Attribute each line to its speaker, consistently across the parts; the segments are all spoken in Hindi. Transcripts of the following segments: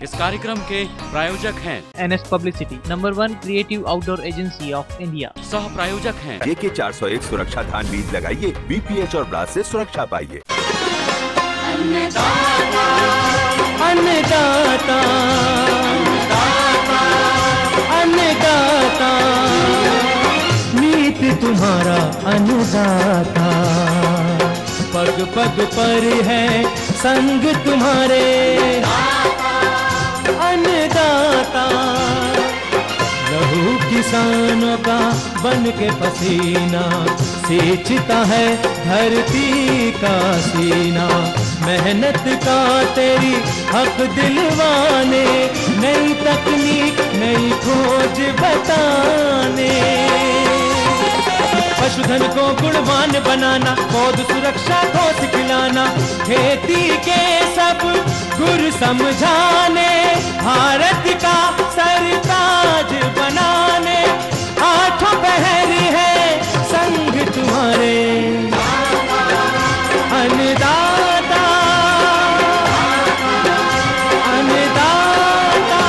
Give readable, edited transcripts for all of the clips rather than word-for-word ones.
Speaker 1: इस कार्यक्रम के प्रायोजक हैं
Speaker 2: NS Publicity, number 1 creative outdoor agency of India.
Speaker 1: सह प्रायोजक हैं
Speaker 3: JK 401 सुरक्षा धान बीज लगाइए, BPH और ब्लास्ट से सुरक्षा पाइए।
Speaker 4: अन्नदाता अन्नदाता नीत तुम्हारा अन्नदाता, पग पग पर है संग तुम्हारे अन्नदाता। लहू किसानों का बन के पसीना सींचता है धरती का सीना, मेहनत का तेरी हक दिलवाने, नई तकनीक नई खोज बताने। पशुधन को गुणवान बनाना, पौध सुरक्षा को सिखलाना, खेती के सब गुर समझाने, भारत का सरताज बनाने, आठों पहर है संग तुम्हारे अन्नदाता अन्नदाता।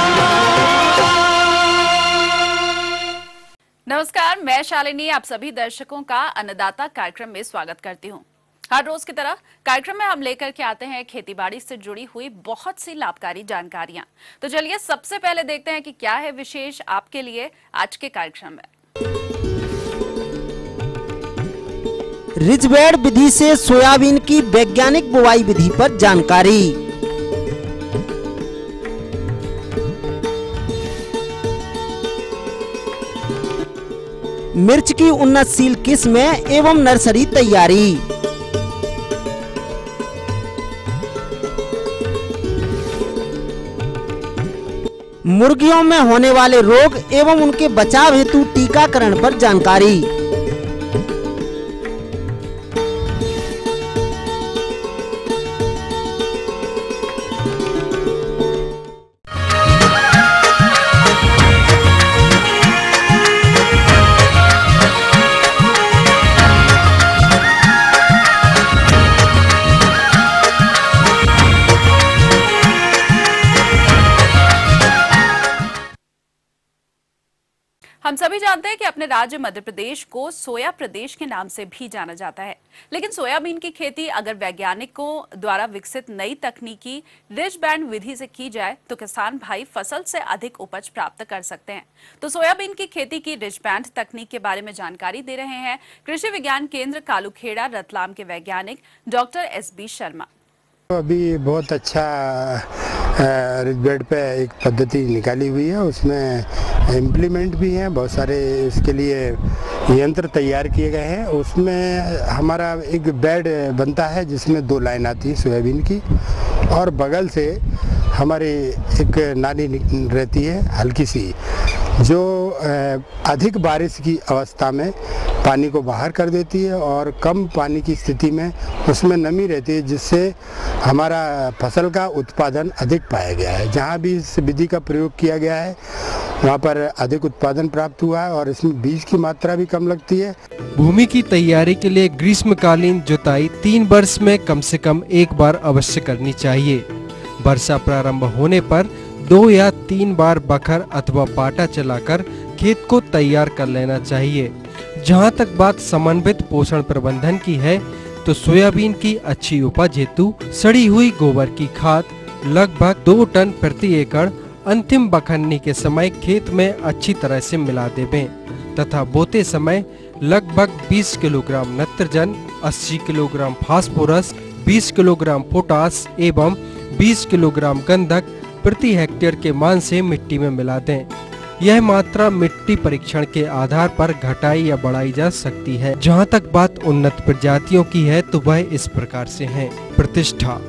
Speaker 5: नमस्कार, मैं शालिनी आप सभी दर्शकों का अन्नदाता कार्यक्रम में स्वागत करती हूं। हर रोज की तरह कार्यक्रम में हम लेकर के आते हैं खेतीबाड़ी से जुड़ी हुई बहुत सी लाभकारी जानकारियां। तो चलिए सबसे पहले देखते हैं कि क्या है विशेष आपके लिए आज के कार्यक्रम में।
Speaker 6: रिजबेड विधि से सोयाबीन की वैज्ञानिक बुवाई विधि पर जानकारी। मिर्च की उन्नतशील किस्में एवं नर्सरी तैयारी। मुर्गियों में होने वाले रोग एवं उनके बचाव हेतु टीकाकरण पर जानकारी।
Speaker 5: हम सभी जानते हैं कि अपने राज्य मध्य प्रदेश को सोया प्रदेश के नाम से भी जाना जाता है, लेकिन सोयाबीन की खेती अगर वैज्ञानिकों द्वारा विकसित नई तकनीकी रिजबैंड विधि से की जाए तो किसान भाई फसल से अधिक उपज प्राप्त कर सकते हैं। तो सोयाबीन की खेती की रिजबैंड तकनीक के बारे में जानकारी दे रहे हैं कृषि विज्ञान केंद्र कालूखेड़ा रतलाम के वैज्ञानिक डॉक्टर SB शर्मा।
Speaker 7: अभी बहुत अच्छा रिजबेड पे एक पद्धति निकाली हुई है, उसमें इम्प्लीमेंट भी हैं, बहुत सारे इसके लिए यंत्र तैयार किए गए हैं। उसमें हमारा एक बेड बनता है जिसमें 2 लाइन आती है सोयाबीन की, और बगल से हमारी एक नाली रहती है हल्की सी, जो अधिक बारिश की अवस्था में पानी को बाहर कर देती है और कम पानी की स्थिति में उसमें नमी रहती है, जिससे हमारा फसल का उत्पादन अधिक पाया गया है। जहाँ भी इस विधि का प्रयोग किया गया है वहाँ पर अधिक उत्पादन प्राप्त हुआ है और इसमें बीज की मात्रा भी कम लगती है।
Speaker 8: भूमि की तैयारी के लिए ग्रीष्मकालीन जुताई 3 वर्ष में कम से कम 1 बार अवश्य करनी चाहिए। वर्षा प्रारंभ होने पर 2 या 3 बार बखर अथवा पाटा चलाकर खेत को तैयार कर लेना चाहिए। जहाँ तक बात समन्वित पोषण प्रबंधन की है तो सोयाबीन की अच्छी उपज हेतु सड़ी हुई गोबर की खाद लगभग 2 टन प्रति एकड़ अंतिम बखरने के समय खेत में अच्छी तरह से मिला देवें तथा बोते समय लगभग 20 किलोग्राम नत्रजन, 80 किलोग्राम फास्फोरस, 20 किलोग्राम पोटास एवं 20 किलोग्राम गंधक प्रति हेक्टेयर के मान से मिट्टी में मिला दें। यह मात्रा मिट्टी परीक्षण के आधार पर घटाई या बढ़ाई जा सकती है। जहां तक बात उन्नत प्रजातियों की है तो वह इस प्रकार से हैं। प्रतिष्ठा,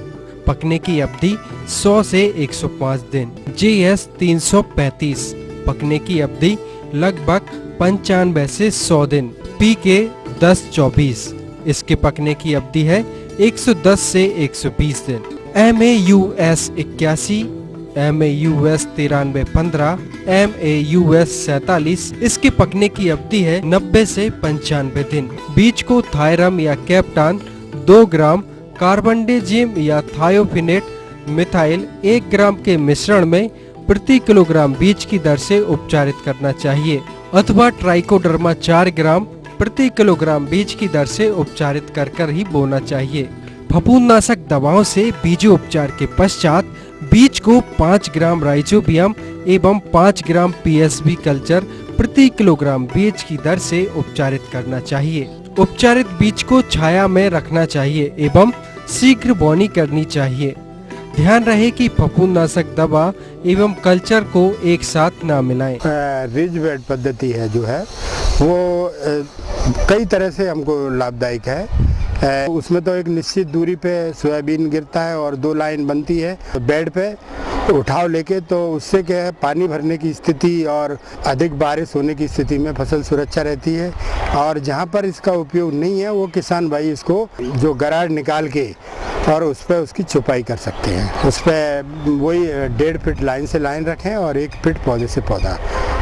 Speaker 8: पकने की अवधि 100 से 105 दिन। JS 335, पकने की अवधि लगभग 95 से 100 दिन। PK 1024, इसके पकने की अवधि है 110 से 120 दिन। MAUS 81, MAUS 9315, MAUS 47, इसके पकने की अवधि है 90 से 95 दिन। बीज को थायरम या कैप्टान 2 ग्राम, कार्बनडेजिम या थायोफिनेट मिथाइल 1 ग्राम के मिश्रण में प्रति किलोग्राम बीज की दर से उपचारित करना चाहिए अथवा ट्राइकोडर्मा 4 ग्राम प्रति किलोग्राम बीज की दर से उपचारित कर ही बोना चाहिए। फफूंदनाशक दवाओं से बीजोपचार के पश्चात बीज को 5 ग्राम राइजोबियम एवं 5 ग्राम पीएसबी कल्चर प्रति किलोग्राम बीज की दर से उपचारित करना चाहिए। उपचारित बीज को छाया में रखना चाहिए एवं शीघ्र बोनी करनी चाहिए। ध्यान रहे कि फफूंदनाशक दवा एवं कल्चर को एक साथ ना मिलाएं।
Speaker 7: रिज बेड पद्धति है जो है वो कई तरह से हमको लाभदायक है। उसमें तो एक निश्चित दूरी पे सोयाबीन गिरता है और 2 लाइन बनती है बेड पे उठाव लेके, तो उससे क्या है पानी भरने की स्थिति और अधिक बारिश होने की स्थिति में फसल सुरक्षा रहती है। और जहाँ पर इसका उपयोग नहीं है वो किसान भाई इसको जो गराड़ निकाल के और उस पर उसकी छुपाई कर सकते हैं। उस पर वही 1.5 फीट लाइन से लाइन रखें और 1 फीट पौधे से पौधा,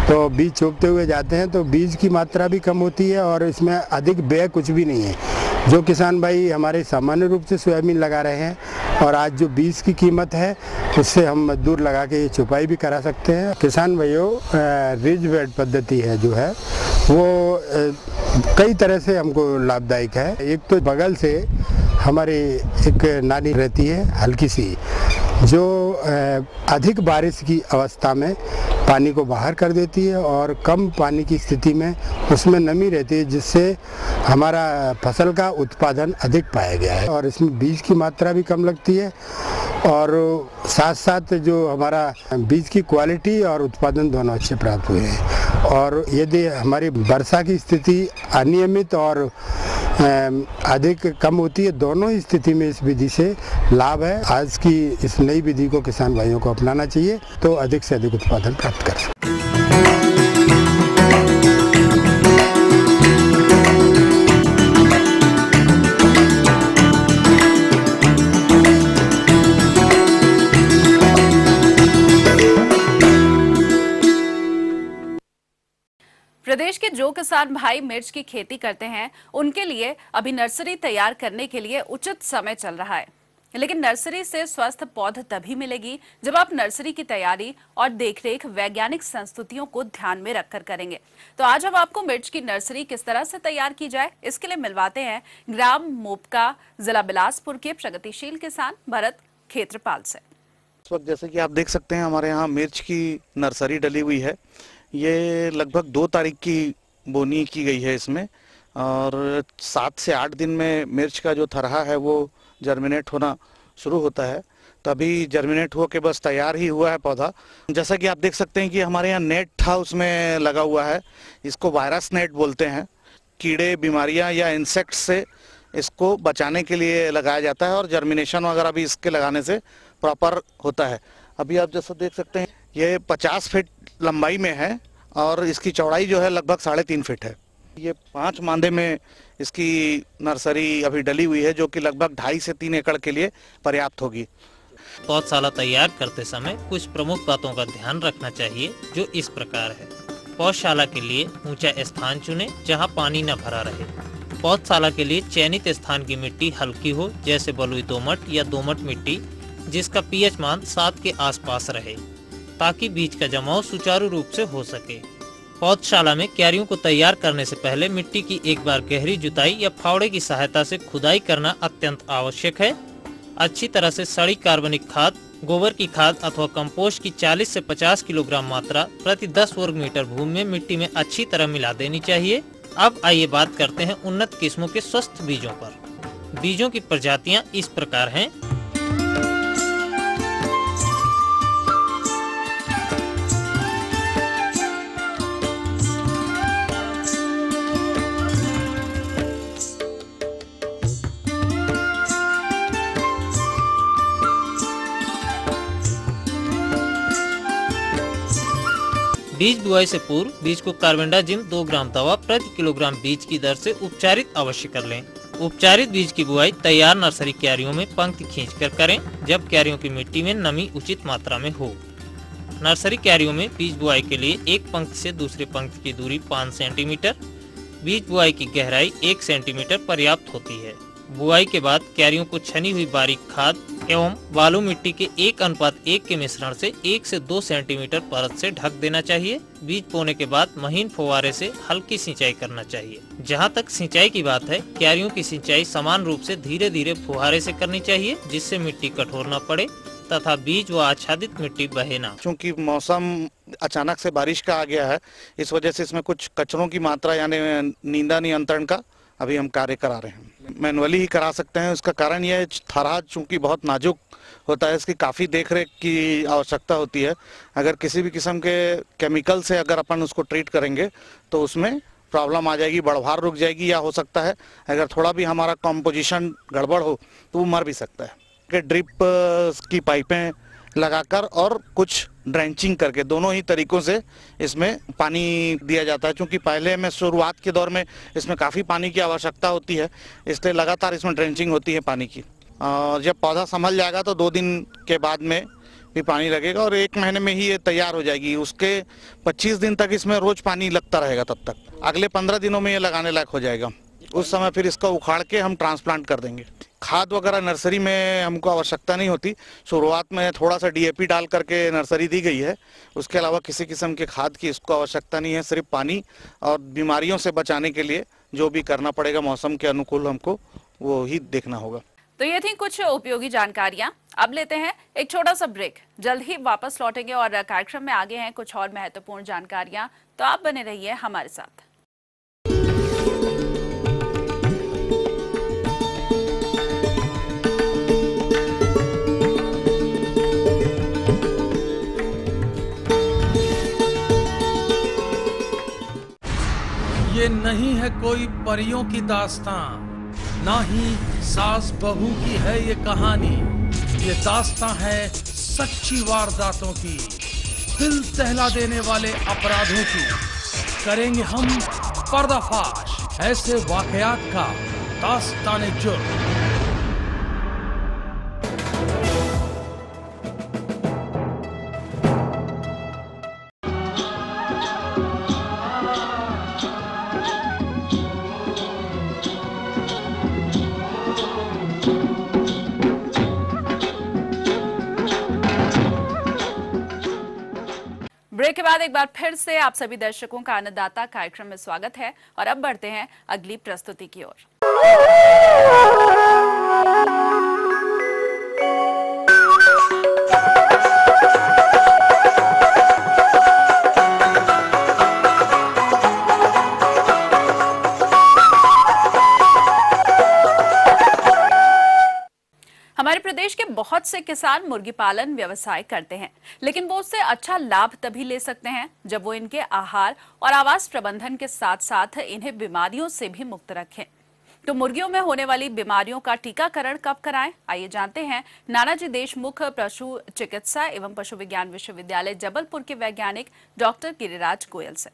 Speaker 7: तो बीज चोपते हुए जाते हैं तो बीज की मात्रा भी कम होती है और इसमें अधिक व्यय कुछ भी नहीं है। जो किसान भाई हमारे सामान्य रूप से सोयाबीन लगा रहे हैं और आज जो बीज की कीमत है उससे हम मजदूर लगा के ये छुपाई भी करा सकते हैं। किसान भाइयों, रिज बेड पद्धति है जो है वो कई तरह से हमको लाभदायक है। एक तो बगल से हमारी एक नाली रहती है हल्की सी, जो अधिक बारिश की अवस्था में पानी को बाहर कर देती है और कम पानी की स्थिति में उसमें नमी रहती है, जिससे हमारा फसल का उत्पादन अधिक पाया गया है और इसमें बीज की मात्रा भी कम लगती है और साथ साथ जो हमारा बीज की क्वालिटी और उत्पादन दोनों अच्छे प्राप्त हुए हैं। और यदि हमारी वर्षा की स्थिति अनियमित और अधिक कम होती है, दोनों ही स्थिति में इस विधि से लाभ है। आज की इस नई विधि को किसान भाइयों को अपनाना चाहिए तो अधिक से अधिक उत्पादन प्राप्त कर सकते हैं।
Speaker 5: प्रदेश के जो किसान भाई मिर्च की खेती करते हैं उनके लिए अभी नर्सरी तैयार करने के लिए उचित समय चल रहा है, लेकिन नर्सरी से स्वस्थ पौध तभी मिलेगी जब आप नर्सरी की तैयारी और देखरेख वैज्ञानिक संस्तुतियों को ध्यान में रखकर करेंगे। तो आज हम आपको मिर्च की नर्सरी किस तरह से तैयार की जाए इसके लिए मिलवाते हैं ग्राम मोपका, जिला बिलासपुर के प्रगतिशील किसान भरत खेत्रपाल से।
Speaker 9: इस वक्त जैसे कि आप देख सकते हैं हमारे यहाँ मिर्च की नर्सरी डली हुई है। ये लगभग 2 तारीख की बोनी की गई है इसमें और 7 से 8 दिन में मिर्च का जो थरहा है वो जर्मिनेट होना शुरू होता है। तो अभी जर्मिनेट हो के बस तैयार ही हुआ है पौधा। जैसा कि आप देख सकते हैं कि हमारे यहाँ नेट था उसमें लगा हुआ है, इसको वायरस नेट बोलते हैं। कीड़े, बीमारियां या इंसेक्ट से इसको बचाने के लिए लगाया जाता है और जर्मिनेशन वगैरह भी इसके लगाने से प्रॉपर होता है। अभी आप जैसा देख सकते हैं ये 50 फीट लंबाई में है और इसकी चौड़ाई जो है लगभग 3.5 फीट है। ये 5 मांदे में इसकी नर्सरी अभी डली हुई है जो कि लगभग 2.5 से 3 एकड़ के लिए पर्याप्त होगी।
Speaker 10: पौधशाला तैयार करते समय कुछ प्रमुख बातों का ध्यान रखना चाहिए जो इस प्रकार है। पौधशाला के लिए ऊंचा स्थान चुनें जहां पानी न भरा रहे। पौधशाला के लिए चयनित स्थान की मिट्टी हल्की हो, जैसे बलुई दोमट या दोमट मिट्टी जिसका पीएच मान 7 के आसपास रहे, ताकि बीज का जमाव सुचारू रूप से हो सके। पौधशाला में क्यारियों को तैयार करने से पहले मिट्टी की एक बार गहरी जुताई या फावड़े की सहायता से खुदाई करना अत्यंत आवश्यक है। अच्छी तरह से सड़ी कार्बनिक खाद, गोबर की खाद अथवा कंपोस्ट की 40 से 50 किलोग्राम मात्रा प्रति 10 वर्ग मीटर भूमि में मिट्टी में अच्छी तरह मिला देनी चाहिए। अब आइए बात करते हैं उन्नत किस्मों के स्वस्थ बीजों पर। बीजों की प्रजातियां इस प्रकार हैं। बीज बुआई से पूर्व बीज को कार्बेंडाजिम 2 ग्राम दवा प्रति किलोग्राम बीज की दर से उपचारित अवश्य कर लें। उपचारित बीज की बुआई तैयार नर्सरी क्यारियों में पंक्ति खींचकर करें जब क्यारियों की मिट्टी में नमी उचित मात्रा में हो। नर्सरी क्यारियों में बीज बुआई के लिए एक पंक्ति से दूसरी पंक्ति की दूरी 5 सेंटीमीटर, बीज बुआई की गहराई 1 सेंटीमीटर पर्याप्त होती है। बुआई के बाद क्यारियों को छनी हुई बारीक खाद एवं बालू मिट्टी के 1:1 के मिश्रण से 1 से 2 सेंटीमीटर परत से ढक देना चाहिए। बीज बोने के बाद महीन फुव्वारे से हल्की सिंचाई करना चाहिए। जहां तक सिंचाई की बात है, क्यारियों की सिंचाई समान रूप से धीरे धीरे फुहारे से करनी चाहिए, जिससे मिट्टी कठोर न पड़े तथा बीज व आच्छादित मिट्टी बहे ना।
Speaker 9: चूँकि मौसम अचानक से बारिश का आ गया है, इस वजह से इसमें कुछ कचरों की मात्रा यानी नींदा नियंत्रण का अभी हम कार्य करा रहे हैं। मैनुअली ही करा सकते हैं। उसका कारण यह है, थरा चूँकि बहुत नाजुक होता है, इसकी काफ़ी देखरेख की आवश्यकता होती है। अगर किसी भी किस्म के केमिकल से अगर अपन उसको ट्रीट करेंगे तो उसमें प्रॉब्लम आ जाएगी, बढ़वार रुक जाएगी, या हो सकता है अगर थोड़ा भी हमारा कॉम्पोजिशन गड़बड़ हो तो वो मर भी सकता है। कि ड्रिप की पाइपें लगाकर और कुछ ड्रेंचिंग करके, दोनों ही तरीकों से इसमें पानी दिया जाता है। क्योंकि पहले में शुरुआत के दौर में इसमें काफ़ी पानी की आवश्यकता होती है, इसलिए लगातार इसमें ड्रेंचिंग होती है पानी की। और जब पौधा संभल जाएगा तो 2 दिन के बाद में भी पानी लगेगा और 1 महीने में ही ये तैयार हो जाएगी। उसके 25 दिन तक इसमें रोज पानी लगता रहेगा। तब तक अगले 15 दिनों में ये लगाने लायक हो जाएगा। उस समय फिर इसका उखाड़ के हम ट्रांसप्लांट कर देंगे। खाद वगैरह नर्सरी में हमको आवश्यकता नहीं होती। शुरुआत में थोड़ा सा DAP डाल करके नर्सरी दी गई है। उसके अलावा किसी किस्म के खाद की इसको आवश्यकता नहीं है। सिर्फ पानी और बीमारियों से बचाने के लिए जो भी करना पड़ेगा मौसम के अनुकूल हमको वो ही देखना होगा।
Speaker 5: तो ये थी कुछ उपयोगी जानकारियां। अब लेते हैं एक छोटा सा ब्रेक, जल्द ही वापस लौटेंगे और कार्यक्रम में आगे हैं कुछ और महत्वपूर्ण जानकारियां, तो आप बने रहिए हमारे साथ।
Speaker 11: ये नहीं है कोई परियों की दास्तां, ना ही सास बहू की है ये कहानी। ये दास्तां है सच्ची वारदातों की, दिल दहला देने वाले अपराधों की। करेंगे हम पर्दाफाश ऐसे वाकयात का, दास्ताने जुर्म।
Speaker 5: ब्रेक के बाद एक बार फिर से आप सभी दर्शकों का अन्नदाता कार्यक्रम में स्वागत है और अब बढ़ते हैं अगली प्रस्तुति की ओर। हमारे प्रदेश के बहुत से किसान मुर्गी पालन व्यवसाय करते हैं, लेकिन वो उससे अच्छा लाभ तभी ले सकते हैं जब वो इनके आहार और आवास प्रबंधन के साथ साथ इन्हें बीमारियों से भी मुक्त रखें। तो मुर्गियों में होने वाली बीमारियों का टीकाकरण कब कराएं, आइए जानते हैं नानाजी देशमुख पशु चिकित्सा एवं पशु विज्ञान विश्वविद्यालय जबलपुर के वैज्ञानिक डॉक्टर गिरिराज गोयल से।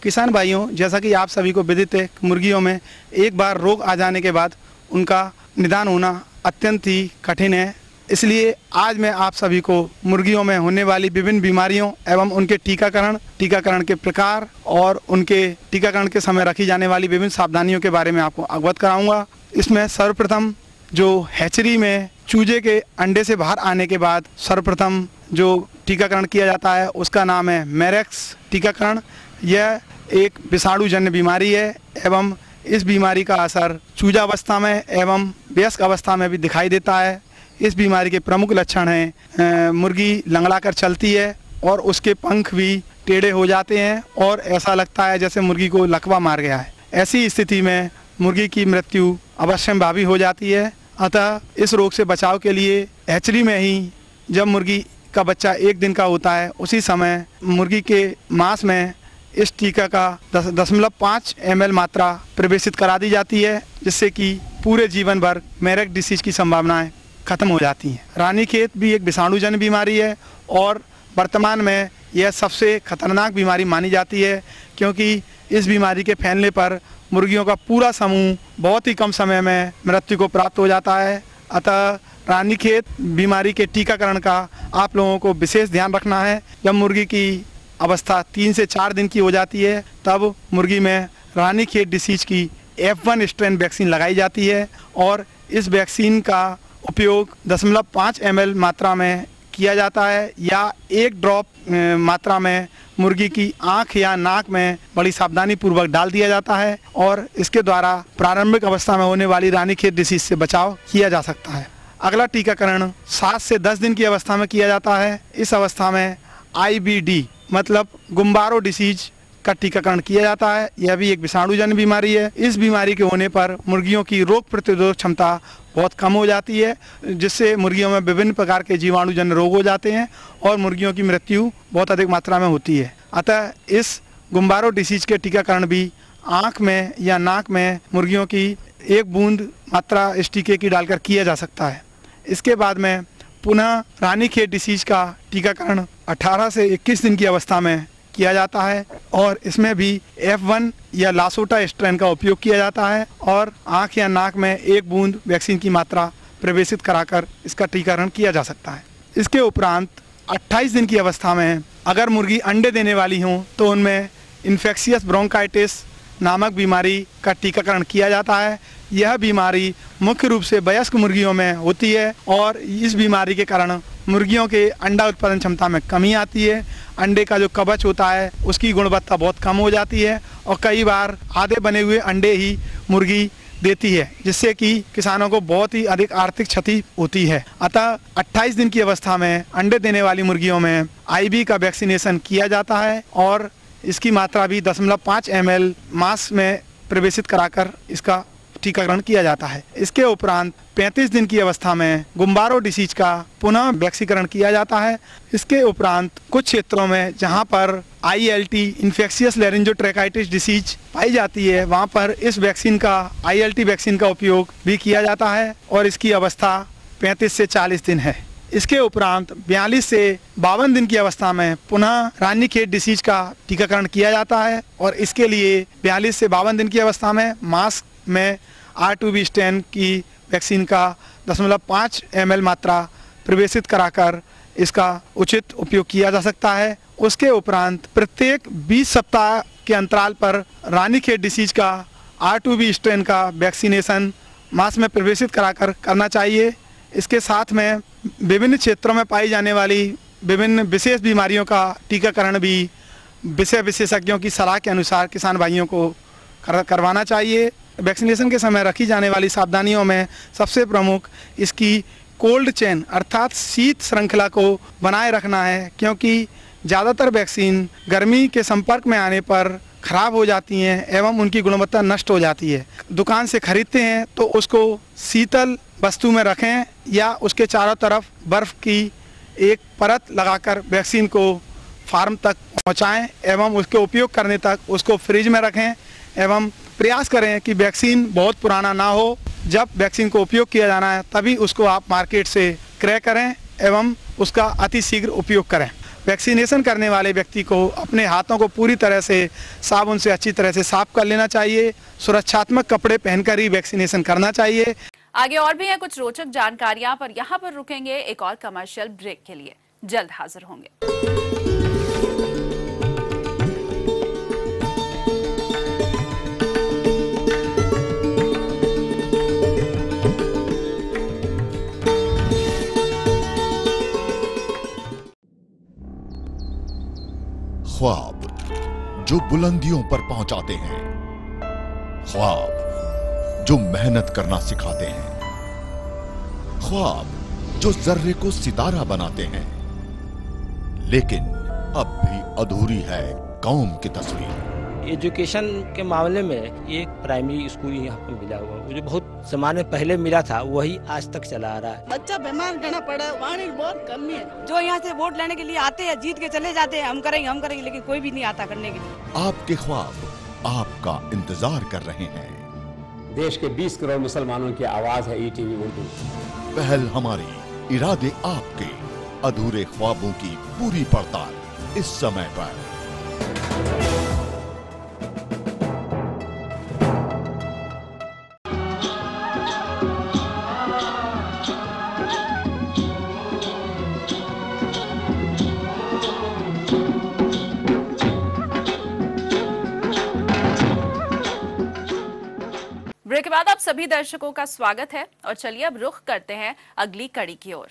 Speaker 12: किसान भाइयों, जैसा कि आप सभी को विदित है, मुर्गियों में एक बार रोग आ जाने के बाद उनका निदान होना अत्यंत ही कठिन है। इसलिए आज मैं आप सभी को मुर्गियों में होने वाली विभिन्न बीमारियों एवं उनके टीकाकरण के प्रकार और उनके टीकाकरण के समय रखी जाने वाली विभिन्न सावधानियों के बारे में आपको अवगत कराऊंगा। इसमें सर्वप्रथम जो हैचरी में चूजे के अंडे से बाहर आने के बाद सर्वप्रथम जो टीकाकरण किया जाता है उसका नाम है मैरेक्स टीकाकरण। यह एक विषाणुजन्य बीमारी है एवं इस बीमारी का असर चूजावस्था में एवं वयस्क अवस्था में भी दिखाई देता है। इस बीमारी के प्रमुख लक्षण हैं मुर्गी लंगड़ाकर चलती है और उसके पंख भी टेढ़े हो जाते हैं और ऐसा लगता है जैसे मुर्गी को लकवा मार गया है। ऐसी स्थिति में मुर्गी की मृत्यु अवश्यंभावी हो जाती है। अतः इस रोग से बचाव के लिए हैचरी में ही जब मुर्गी का बच्चा 1 दिन का होता है उसी समय मुर्गी के मांस में इस टीका का 10.5 ml मात्रा प्रवेशित करा दी जाती है, जिससे कि पूरे जीवन भर मैरेक डिसीज की संभावनाएं खत्म हो जाती हैं। रानीखेत भी एक विषाणुजन्य बीमारी है और वर्तमान में यह सबसे खतरनाक बीमारी मानी जाती है, क्योंकि इस बीमारी के फैलने पर मुर्गियों का पूरा समूह बहुत ही कम समय में मृत्यु को प्राप्त हो जाता है। अतः रानीखेत बीमारी के टीकाकरण का आप लोगों को विशेष ध्यान रखना है। जब मुर्गी की अवस्था 3 से 4 दिन की हो जाती है तब मुर्गी में रानीखेत डिसीज की F1 स्ट्रेन वैक्सीन लगाई जाती है और इस वैक्सीन का उपयोग 0.5 ml मात्रा में किया जाता है या 1 ड्रॉप मात्रा में मुर्गी की आंख या नाक में बड़ी सावधानी पूर्वक डाल दिया जाता है और इसके द्वारा प्रारंभिक अवस्था में होने वाली रानीखेत डिसीज से बचाव किया जा सकता है। अगला टीकाकरण 7 से 10 दिन की अवस्था में किया जाता है। इस अवस्था में IBD मतलब गुम्बारो डिसीज का टीकाकरण किया जाता है। यह भी एक विषाणुजन्य बीमारी है। इस बीमारी के होने पर मुर्गियों की रोग प्रतिरोधक क्षमता बहुत कम हो जाती है, जिससे मुर्गियों में विभिन्न प्रकार के जीवाणुजन्य रोग हो जाते हैं और मुर्गियों की मृत्यु बहुत अधिक मात्रा में होती है। अतः इस गुम्बारो डिसीज के टीकाकरण भी आँख में या नाक में मुर्गियों की 1 बूंद मात्रा इस टीके की डालकर किया जा सकता है। इसके बाद में पुनः रानीखेत डिसीज का टीकाकरण 18 से 21 दिन की अवस्था में किया जाता है और इसमें भी F1 या लासोटा स्ट्रेन का उपयोग किया जाता है और आँख या नाक में 1 बूंद वैक्सीन की मात्रा प्रवेशित कराकर इसका टीकाकरण किया जा सकता है। इसके उपरांत 28 दिन की अवस्था में अगर मुर्गी अंडे देने वाली हों तो उनमें इन्फेक्शियस ब्रोंकाइटिस नामक बीमारी का टीकाकरण किया जाता है। यह बीमारी मुख्य रूप से वयस्क मुर्गियों में होती है और इस बीमारी के कारण मुर्गियों के अंडा उत्पादन क्षमता में कमी आती है। अंडे का जो कवच होता है उसकी गुणवत्ता बहुत कम हो जाती है और कई बार आधे बने हुए अंडे ही मुर्गी देती है, जिससे कि किसानों को बहुत ही अधिक आर्थिक क्षति होती है। अतः 28 दिन की अवस्था में अंडे देने वाली मुर्गियों में IB का वैक्सीनेशन किया जाता है और इसकी मात्रा भी 0.5 ml मास में प्रवेशित कराकर इसका टीकाकरण किया जाता है। इसके उपरांत 35 दिन की अवस्था में गुम्बारो डिसीज का पुनः वैक्सीकरण किया जाता है। इसके उपरांत कुछ क्षेत्रों में जहां पर ILT इन्फेक्शियस लैरिंजोट्रैकाइटिस डिसीज पाई जाती है वहां पर इस वैक्सीन का ILT वैक्सीन का उपयोग भी किया जाता है और इसकी अवस्था 35 से 40 दिन है। इसके उपरांत 42 से 52 दिन की अवस्था में पुनः रानीखेत डिसीज का टीकाकरण किया जाता है और इसके लिए 42 से 52 दिन की अवस्था में मास्क में R2B स्ट्रेन की वैक्सीन का 0.5 ml मात्रा प्रवेशित कराकर इसका उचित उपयोग किया जा सकता है। उसके उपरांत प्रत्येक 20 सप्ताह के अंतराल पर रानीखेत डिसीज का R2B स्ट्रेन का वैक्सीनेशन मास में प्रवेशित कराकर करना चाहिए। इसके साथ में विभिन्न क्षेत्रों में पाई जाने वाली विभिन्न विशेष बीमारियों का टीकाकरण भी विषय विशेषज्ञों की सलाह के अनुसार किसान भाइयों को करवाना चाहिए। वैक्सीनेशन के समय रखी जाने वाली सावधानियों में सबसे प्रमुख इसकी कोल्ड चेन अर्थात शीत श्रृंखला को बनाए रखना है, क्योंकि ज़्यादातर वैक्सीन गर्मी के संपर्क में आने पर खराब हो जाती हैं एवं उनकी गुणवत्ता नष्ट हो जाती है। दुकान से खरीदते हैं तो उसको शीतल वस्तु में रखें या उसके चारों तरफ बर्फ़ की एक परत लगाकर वैक्सीन को फार्म तक पहुंचाएं एवं उसके उपयोग करने तक उसको फ्रिज में रखें एवं प्रयास करें कि वैक्सीन बहुत पुराना ना हो। जब वैक्सीन को उपयोग किया जाना है तभी उसको आप मार्केट से क्रय करें एवं उसका अतिशीघ्र उपयोग करें। वैक्सीनेशन करने वाले व्यक्ति को अपने हाथों को पूरी तरह से साबुन से अच्छी तरह से साफ कर लेना चाहिए। सुरक्षात्मक कपड़े पहनकर ही वैक्सीनेशन करना चाहिए।
Speaker 5: आगे और भी है कुछ रोचक जानकारियां, पर यहाँ पर रुकेंगे एक और कमर्शियल ब्रेक के लिए। जल्द हाजिर होंगे।
Speaker 13: ख्वाब जो बुलंदियों पर पहुंचाते हैं, ख्वाब जो मेहनत करना सिखाते हैं, ख्वाब जो जर्रे को सितारा बनाते हैं, लेकिन अब भी अधूरी है कौम की तस्वीर।
Speaker 14: एजुकेशन के मामले में ये प्राइमरी स्कूल यहाँ पर मिला हुआ, मुझे बहुत जमाने पहले मिला था, वही आज तक चला आ रहा है।
Speaker 15: बच्चा बीमार करना पड़ा, पानी बहुत कमी है। जो यहाँ से वोट लेने के लिए आते हैं, जीत के चले जाते हैं, हम करेंगे, लेकिन कोई भी नहीं आता करने के लिए।
Speaker 13: आपके ख्वाब आपका इंतजार कर रहे हैं।
Speaker 16: देश के 20 करोड़ मुसलमानों की आवाज है ETV उर्दू।
Speaker 13: पहल हमारी, इरादे आपके, अधूरे ख्वाबों की पूरी पड़ताल इस समय पर।
Speaker 5: ब्रेक के बाद आप सभी दर्शकों का स्वागत है और चलिए अब रुख करते हैं अगली कड़ी की ओर।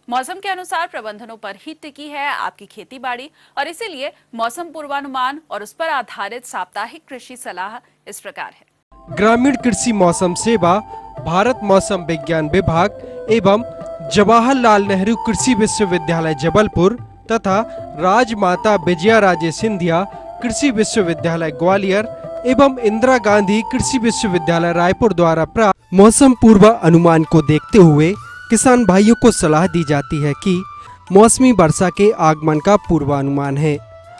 Speaker 5: मौसम के अनुसार प्रबंधनों पर ही टिकी है आपकी खेती बाड़ी और इसीलिए मौसम पूर्वानुमान और उस पर आधारित साप्ताहिक कृषि सलाह इस प्रकार है।
Speaker 8: ग्रामीण कृषि मौसम सेवा, भारत मौसम विज्ञान विभाग एवं जवाहरलाल नेहरू कृषि विश्वविद्यालय जबलपुर तथा राजमाता विजयाराजे सिंधिया कृषि विश्वविद्यालय ग्वालियर एवं इंदिरा गांधी कृषि विश्वविद्यालय रायपुर द्वारा प्राप्त मौसम पूर्व अनुमान को देखते हुए किसान भाइयों को सलाह दी जाती है कि मौसमी वर्षा के आगमन का पूर्वानुमान है।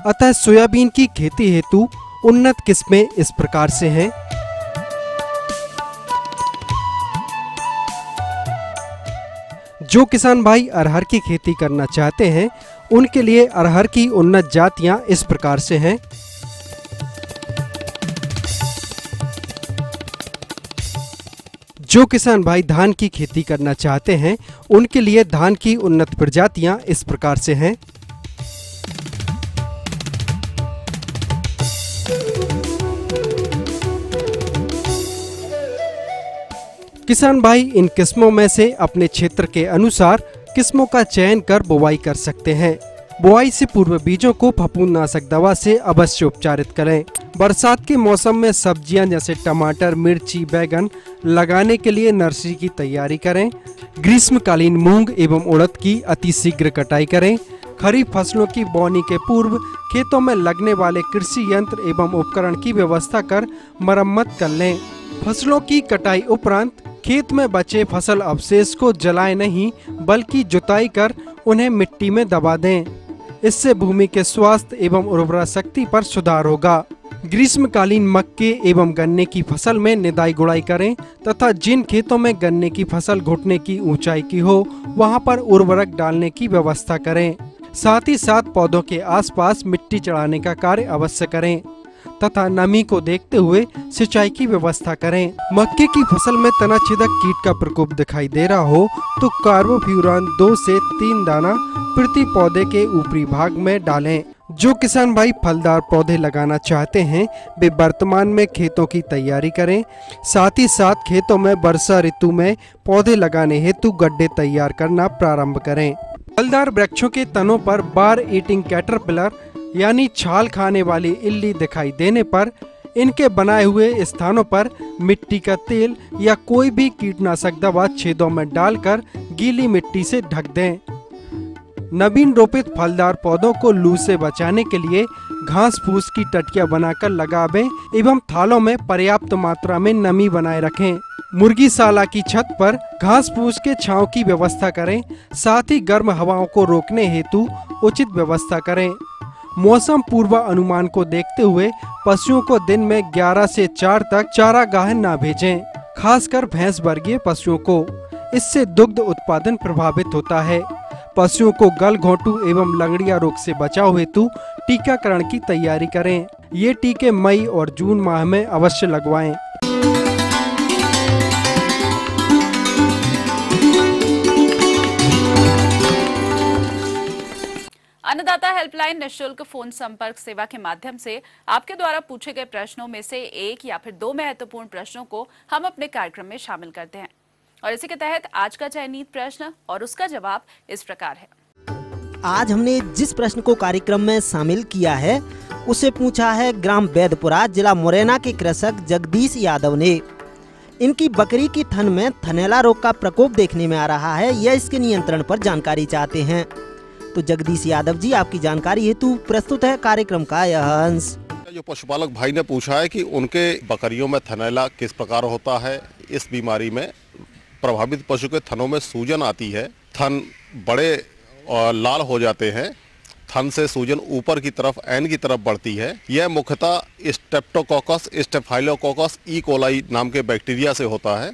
Speaker 8: अतः सोयाबीन की खेती हेतु उन्नत किस्में इस प्रकार से हैं। जो किसान भाई अरहर की खेती करना चाहते हैं उनके लिए अरहर की उन्नत जातियां इस प्रकार से हैं। जो किसान भाई धान की खेती करना चाहते हैं उनके लिए धान की उन्नत प्रजातियां इस प्रकार से हैं। किसान भाई इन किस्मों में से अपने क्षेत्र के अनुसार किस्मों का चयन कर बुवाई कर सकते हैं। बुआई से पूर्व बीजों को फफूंदनाशक दवा से अवश्य उपचारित करें। बरसात के मौसम में सब्जियां जैसे टमाटर, मिर्ची, बैगन लगाने के लिए नर्सरी की तैयारी करें। ग्रीष्मकालीन मूंग एवं उड़द की अति शीघ्र कटाई करें। खरीफ फसलों की बोनी के पूर्व खेतों में लगने वाले कृषि यंत्र एवं उपकरण की व्यवस्था कर मरम्मत कर लें। फसलों की कटाई उपरांत खेत में बचे फसल अवशेष को जलाएं नहीं बल्कि जुताई कर उन्हें मिट्टी में दबा दें। इससे भूमि के स्वास्थ्य एवं उर्वरा शक्ति पर सुधार होगा। ग्रीष्मकालीन मक्के एवं गन्ने की फसल में निदाई गुड़ाई करें तथा जिन खेतों में गन्ने की फसल घुटने की ऊंचाई की हो वहां पर उर्वरक डालने की व्यवस्था करें। साथ ही साथ पौधों के आसपास मिट्टी चढ़ाने का कार्य अवश्य करें तथा नमी को देखते हुए सिंचाई की व्यवस्था करें। मक्के की फसल में तना छेदक कीट का प्रकोप दिखाई दे रहा हो तो कार्बोफ्यूरान 2 से 3 दाना प्रति पौधे के ऊपरी भाग में डालें। जो किसान भाई फलदार पौधे लगाना चाहते हैं वे वर्तमान में खेतों की तैयारी करें। साथ ही साथ खेतों में वर्षा ऋतु में पौधे लगाने हेतु गड्ढे तैयार करना प्रारंभ करें। फलदार वृक्षों के तनों पर बार ईटिंग कैटरपिलर यानी छाल खाने वाली इल्ली दिखाई देने पर इनके बनाए हुए स्थानों पर मिट्टी का तेल या कोई भी कीटनाशक दवा छेदों में डालकर गीली मिट्टी से ढक दें। नवीन रोपित फलदार पौधों को लू से बचाने के लिए घास फूस की टटिया बनाकर लगावें एवं थालों में पर्याप्त मात्रा में नमी बनाए रखें। मुर्गीशाला की छत पर घास फूस के छांव की व्यवस्था करें। साथ ही गर्म हवाओं को रोकने हेतु उचित व्यवस्था करें। मौसम पूर्व अनुमान को देखते हुए पशुओं को दिन में 11 से 4 तक चारागाह न भेजें, खासकर भैंस वर्गीय पशुओं को। इससे दुग्ध उत्पादन प्रभावित होता है। पशुओं को गलघोंटू एवं लंगड़िया रोग से बचाव हेतु टीकाकरण की तैयारी करें। ये टीके मई और जून माह में अवश्य लगवाएं।
Speaker 5: अन्नदाता हेल्पलाइन निःशुल्क फोन संपर्क सेवा के माध्यम से आपके द्वारा पूछे गए प्रश्नों में से एक या फिर 2 महत्वपूर्ण प्रश्नों को हम अपने कार्यक्रम में शामिल करते हैं और इसी के तहत आज का चयनित प्रश्न और उसका जवाब इस प्रकार है।
Speaker 6: आज हमने जिस प्रश्न को कार्यक्रम में शामिल किया है उसे पूछा है ग्राम वैदपुरा जिला मुरैना के कृषक जगदीश यादव ने। इनकी बकरी की थन में थनैला रोग का प्रकोप देखने में आ रहा है, यह इसके नियंत्रण पर जानकारी चाहते हैं। तो जगदीश यादव जी, आपकी जानकारी हेतु प्रस्तुत है कार्यक्रम का यह अंश।
Speaker 17: जो पशुपालक भाई ने पूछा है कि उनके बकरियों में थनैला किस प्रकार होता है। इस बीमारी में प्रभावित पशु के थनों में सूजन आती है, थन बड़े और लाल हो जाते हैं, थन से सूजन ऊपर की तरफ एन की तरफ बढ़ती है। यह मुख्यतः स्ट्रेप्टोकोकस, स्टेफाइलोकोकस, ई कोलाई नाम के बैक्टीरिया से होता है।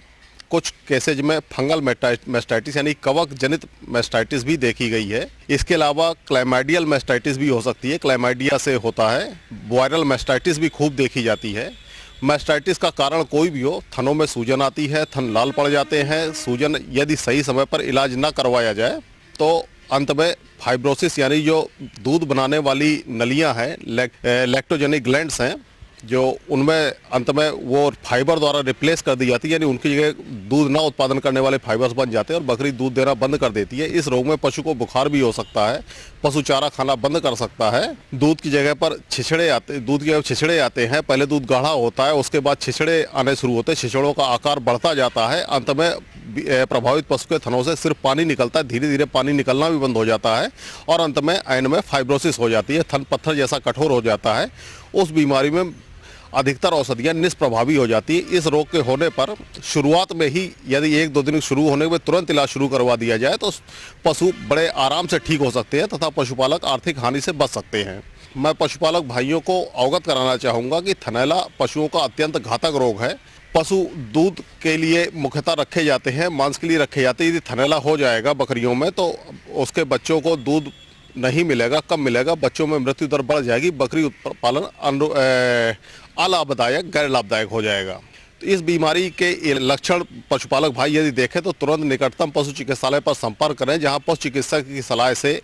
Speaker 17: कुछ केसेज में फंगल मेस्टाइटिस यानी कवक जनित मेस्टाइटिस भी देखी गई है। इसके अलावा क्लैमाइडियल मेस्टाइटिस भी हो सकती है, क्लैमाइडिया से होता है। वायरल मेस्टाइटिस भी खूब देखी जाती है। मेस्टाइटिस का कारण कोई भी हो, थनों में सूजन आती है, थन लाल पड़ जाते हैं। सूजन यदि सही समय पर इलाज न करवाया जाए तो अंत में फाइब्रोसिस यानी जो दूध बनाने वाली नलियां हैं, लैक्टोजेनिक ग्लैंड्स हैं, जो उनमें अंत में वो फाइबर द्वारा रिप्लेस कर दी जाती है, यानी उनकी जगह दूध ना उत्पादन करने वाले फाइबर्स बन जाते हैं और बकरी दूध देना बंद कर देती है। इस रोग में पशु को बुखार भी हो सकता है, पशु चारा खाना बंद कर सकता है। दूध की जगह पर दूध की छिछड़े आते हैं। पहले दूध गाढ़ा होता है, उसके बाद छिछड़े आने शुरू होते हैं, छिछड़ों का आकार बढ़ता जाता है। अंत में प्रभावित पशु के थनों से सिर्फ पानी निकलता है, धीरे धीरे पानी निकलना भी बंद हो जाता है और अंत में एंड में फाइब्रोसिस हो जाती है, थन पत्थर जैसा कठोर हो जाता है। उस बीमारी में अधिकतर औषधियाँ निष्प्रभावी हो जाती है। इस रोग के होने पर शुरुआत में ही यदि 1-2 दिन शुरू होने में तुरंत इलाज शुरू करवा दिया जाए तो पशु बड़े आराम से ठीक हो सकते हैं तथा पशुपालक आर्थिक हानि से बच सकते हैं। मैं पशुपालक भाइयों को अवगत कराना चाहूँगा कि थनैला पशुओं का अत्यंत घातक रोग है। पशु दूध के लिए मुख्यतः रखे जाते हैं, मांस के लिए रखे जाते हैं। यदि थनैला हो जाएगा बकरियों में तो उसके बच्चों को दूध नहीं मिलेगा, कम मिलेगा, बच्चों में मृत्यु दर बढ़ जाएगी, बकरी उत्पादन अलाभदायक गैर लाभदायक हो जाएगा। तो इस बीमारी के लक्षण पशुपालक भाई यदि देखें तो तुरंत निकटतम पशु चिकित्सालय पर संपर्क करें, जहां पशु चिकित्सक की सलाह से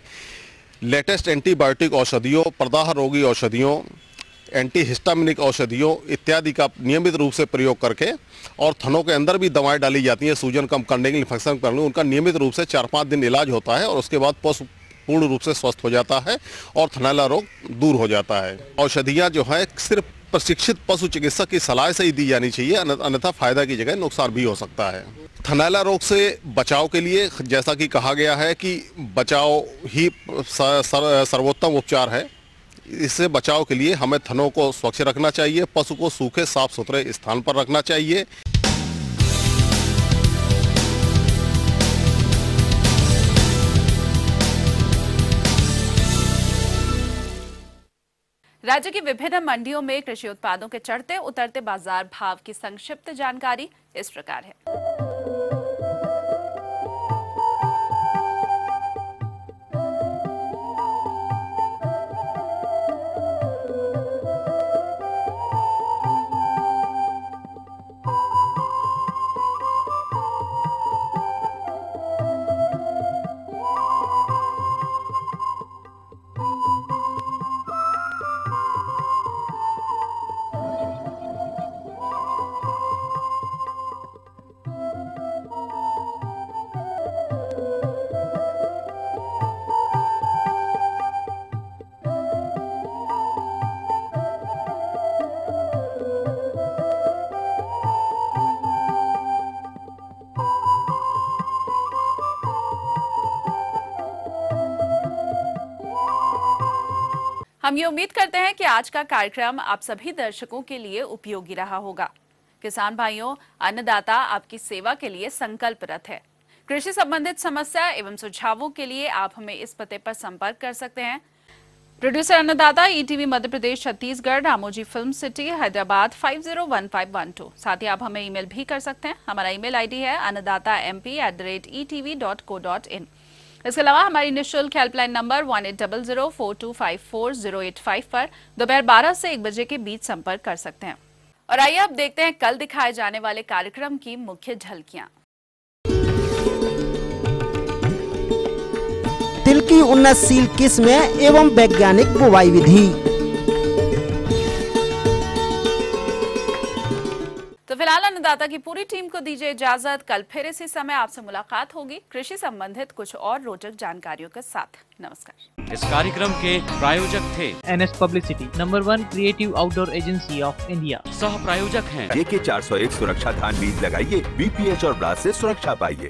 Speaker 17: लेटेस्ट एंटीबायोटिक औषधियों, प्रदाह रोगी औषधियों, एंटीहिस्टामिनिक औषधियों इत्यादि का नियमित रूप से प्रयोग करके, और थनों के अंदर भी दवाएं डाली जाती हैं सूजन कम करने के लिए, इन्फेक्शन करने के लिए, उनका नियमित रूप से 4-5 दिन इलाज होता है और उसके बाद पशु पूर्ण रूप से स्वस्थ हो जाता है और थनैला रोग दूर हो जाता है। औषधियाँ जो है सिर्फ प्रशिक्षित पशु चिकित्सक की सलाह से ही दी जानी चाहिए, अन्यथा फायदा की जगह नुकसान भी हो सकता है। थनैला रोग से बचाव के लिए जैसा कि कहा गया है कि बचाव ही सर्वोत्तम उपचार है। इससे बचाव के लिए हमें थनों को स्वच्छ रखना चाहिए, पशु को सूखे साफ सुथरे स्थान पर रखना चाहिए।
Speaker 5: राज्य की विभिन्न मंडियों में कृषि उत्पादों के चढ़ते उतरते बाजार भाव की संक्षिप्त जानकारी इस प्रकार है। हम ये उम्मीद करते हैं कि आज का कार्यक्रम आप सभी दर्शकों के लिए उपयोगी रहा होगा। किसान भाइयों, अन्नदाता आपकी सेवा के लिए संकल्परत है। कृषि संबंधित समस्या एवं सुझावों के लिए आप हमें इस पते पर संपर्क कर सकते हैं। प्रोड्यूसर अन्नदाता, ETV Madhya Pradesh Chhattisgarh, Ramoji film city, Hyderabad 501512। साथ ही आप हमें ईमेल भी कर सकते हैं। हमारा ईमेल ID है annadatamp@etv.co.in। इसके अलावा हमारी निःशुल्क हेल्पलाइन नंबर 180042540885 पर दोपहर 12 से 1 बजे के बीच संपर्क कर सकते हैं। और आइए अब देखते हैं कल दिखाए जाने वाले कार्यक्रम की मुख्य झलकियां।
Speaker 6: तिल की उन्नतशील किस्में एवं वैज्ञानिक बुवाई विधि।
Speaker 5: तो फिलहाल अन्नदाता की पूरी टीम को दीजिए इजाजत। कल फिर इसी समय आपसे मुलाकात होगी कृषि संबंधित कुछ और रोचक जानकारियों के साथ। नमस्कार।
Speaker 1: इस कार्यक्रम के प्रायोजक थे
Speaker 2: NS Publicity, number 1 creative outdoor agency of India.
Speaker 1: सह प्रायोजक हैं
Speaker 3: JK 401 सुरक्षा धान बीज लगाइए, BPH और ब्लास्ट से सुरक्षा पाइए।